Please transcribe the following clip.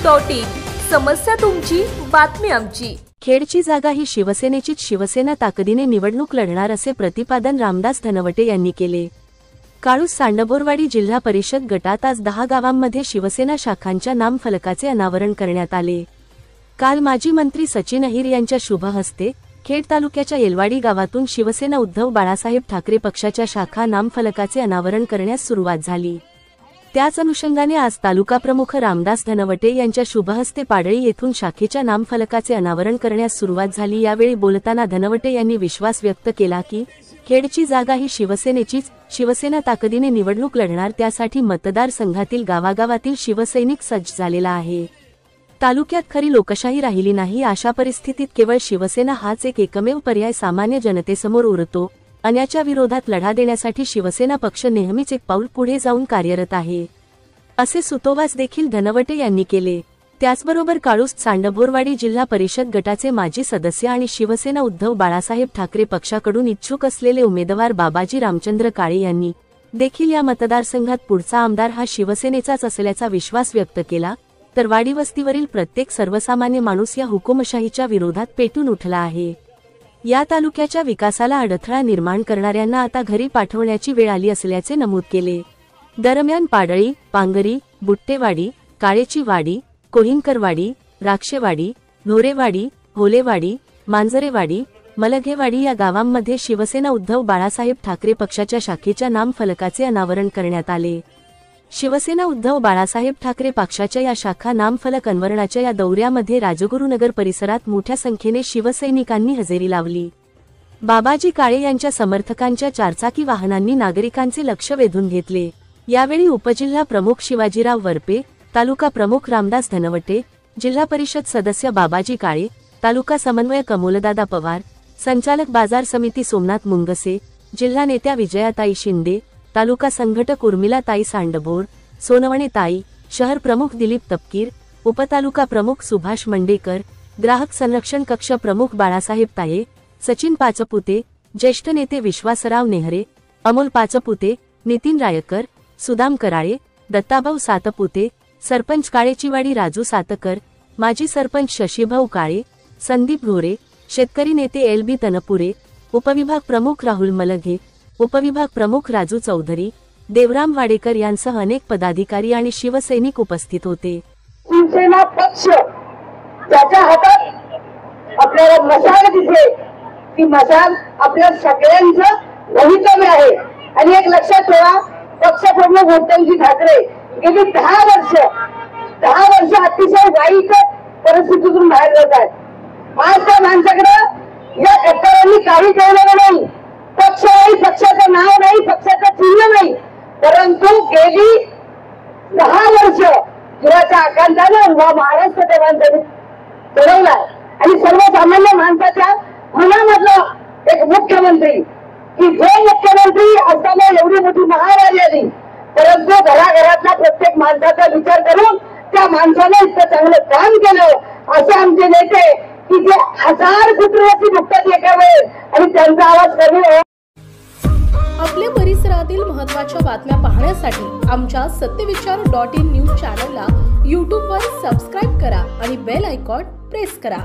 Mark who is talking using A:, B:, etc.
A: News.in समस्या तुमची, बातमी आमची।
B: खेडची जागा ही शिवसेनेचीच, शिवसेना ताकदीने निवडणूक लढणार असे प्रतिपादन रामदास धनवटे यांनी केले। काळूस सांडबोरवाडी जिल्हा परिषद गटात आज 10 गावांमध्ये शिवसेना शाखांच्या नामफलकाचे अनावरण करण्यात आले। काल माजी मंत्री सचिन अहिर यांच्या शुभ हस्ते खेड तालुक्याच्या येलवाडी गावातून शिवसेना उद्धव बाळासाहेब ठाकरे पक्षाच्या शाखा नामफलकाचे अनावरण करण्यास सुरुवात झाली। त्याच अनुषंगाने आज तालुका प्रमुख रामदास धनवटे यांच्या शुभ हस्ते पाडळी येथून शाखेच्या नामफलकाचे अनावरण करण्यास सुरुवात झाली। यावेळी बोलताना धनवटे यांनी विश्वास व्यक्त केला की खेडची जागा ही शिवसेनेचीच, शिवसेना ताकदीने निवडणूक लढणार, त्यासाठी मतदारसंघातील गावागावातील शिवसैनिक सज्ज झालेला आहे। तालुक्यात खरी लोकशाही राहिली नाही, अशा परिस्थितीत केवळ शिवसेना हाच एकमेव पर्याय सामान्य जनतेसमोर उरतो। अन्याच्या विरोधात लढा देण्यासाठी शिवसेना पक्ष नेहमीच एक पाऊल पुढे जाऊन कार्यरत आहे, असे सुतोवाच देखील धनवटे यांनी केले। त्याचबरोबर काळूस सांडबोरवाडी जिल्हा परिषद गटाचे माजी सदस्य आणि शिवसेना उद्धव बाळासाहेब ठाकरे पक्षाकडून इच्छुक असलेले उमेदवार बाबाजी रामचंद्र काळे यांनी देखील या मतदारसंघात पुढचा आमदार हा शिवसेनेचाच असल्याचा विश्वास व्यक्त केला। तर वाडी वस्तीवरील प्रत्येक सर्वसामान्य माणूस या हुकुमशाहीच्या विरोधात पेटून उठला आहे। या तालुक्याच्या विकासाला अडथळा निर्माण करणाऱ्यांना आता घरी पाठवण्याची वेळ आली असल्याचे नमूद केले। दरम्यान पाडळी, पांगरी, बुट्टेवाडी, काळेची वाडी, कोहिंकरवाडी, राक्षेवाडी, ढोरेवाडी, होलेवाडी, मांजरेवाडी, मलघेवाडी या गावांमध्ये शिवसेना उद्धव बाळासाहेब ठाकरे पक्षाच्या शाखेच्या नामफलकाचे अनावरण करण्यात आले। शिवसेना उद्धव बाळासाहेब ठाकरे पक्षाच्या या शाखा नामफलक अनावरणाच्या या दौऱ्यामध्ये राजगुरुनगर परिसरात मोठ्या संख्येने शिवसैनिकांनी हजेरी लावली। बाबाजी काळे यांच्या समर्थकांच्या चारचाकी वाहनांनी नागरिकांचे लक्ष वेधून घेतले। यावेळी उपजिल्हा प्रमुख शिवाजीराव वरपे, तालुका प्रमुख रामदास धनवटे, जिल्हा परिषद सदस्य बाबाजी काळे, तालुका समन्वयक अमोलदादा पवार, संचालक बाजार समिती सोमनाथ मुंगसे, जिल्हा नेत्या विजयाताई शिंदे, तालुका संघटक उर्मिलाताई सांडबोर, सोनवणे ताई, शहर प्रमुख दिलीप तपकीर, उपतालुका प्रमुख सुभाष मंडेकर, ग्राहक संरक्षण कक्ष प्रमुख बाळासाहेब ताये, सचिन पाचपुते, ज्येष्ठ नेते विश्वासराव नेहरे, अमोल पाचपुते, नितीन रायकर, सुदाम कराळे, दत्ताभाऊ सातपुते, सरपंच काळेचीवाडी राजू सातकर, माजी सरपंच शशीभाऊ काळे, संदीप घोरे, शेतकरी नेते एल.बी. तनपुरे, उपविभाग प्रमुख राहुल मलघे, उपविभाग प्रमुख राजू चौधरी, देवराम वाडेकर यांसह अनेक पदाधिकारी आणि शिवसैनिक उपस्थित होते।
C: शिवसेना पक्ष ज्याच्या हातात आपल्याला मशाल दिसे, ती मशाल आपल्या सगळ्यांचं भवितव्य आहे। आणि एक लक्षात ठेवा, पक्ष प्रमुख उद्धवजी ठाकरे गेली 10 वर्ष अतिशय वाईट परिस्थितीतून बाहेर जात आहेत। आज त्या माणसाकडे या गद्दारांनी काही ठेवलेलं नाही, पक्ष नाही, पक्षाचं नाव नाही, पक्षाचं चिन्ह नाही, परंतु गेली 10 वर्ष जीवाच्या आकांतानं महाराष्ट्र त्या माणसाने चढवलाय। आणि सर्वसामान्य माणसाच्या मनामधला एक मुख्यमंत्री, की जो मुख्यमंत्री असताना एवढी मोठी महामारी आली, परंतु घराघरातल्या प्रत्येक माणसाचा विचार करून त्या माणसाने इतकं चांगलं काम केलं। असे आमचे नेते की जे 1000 कुटुंबाची दुखतात एका वेळेस आणि त्यांचा आवाज कमी आहे।
A: आपल्या परिसरातील महत्त्वाच्या बातम्या पाहण्यासाठी आमच्या सत्यविचार.in न्यूज चॅनलला YouTube वर सबस्क्राईब करा आणि बेल आयकॉन प्रेस करा।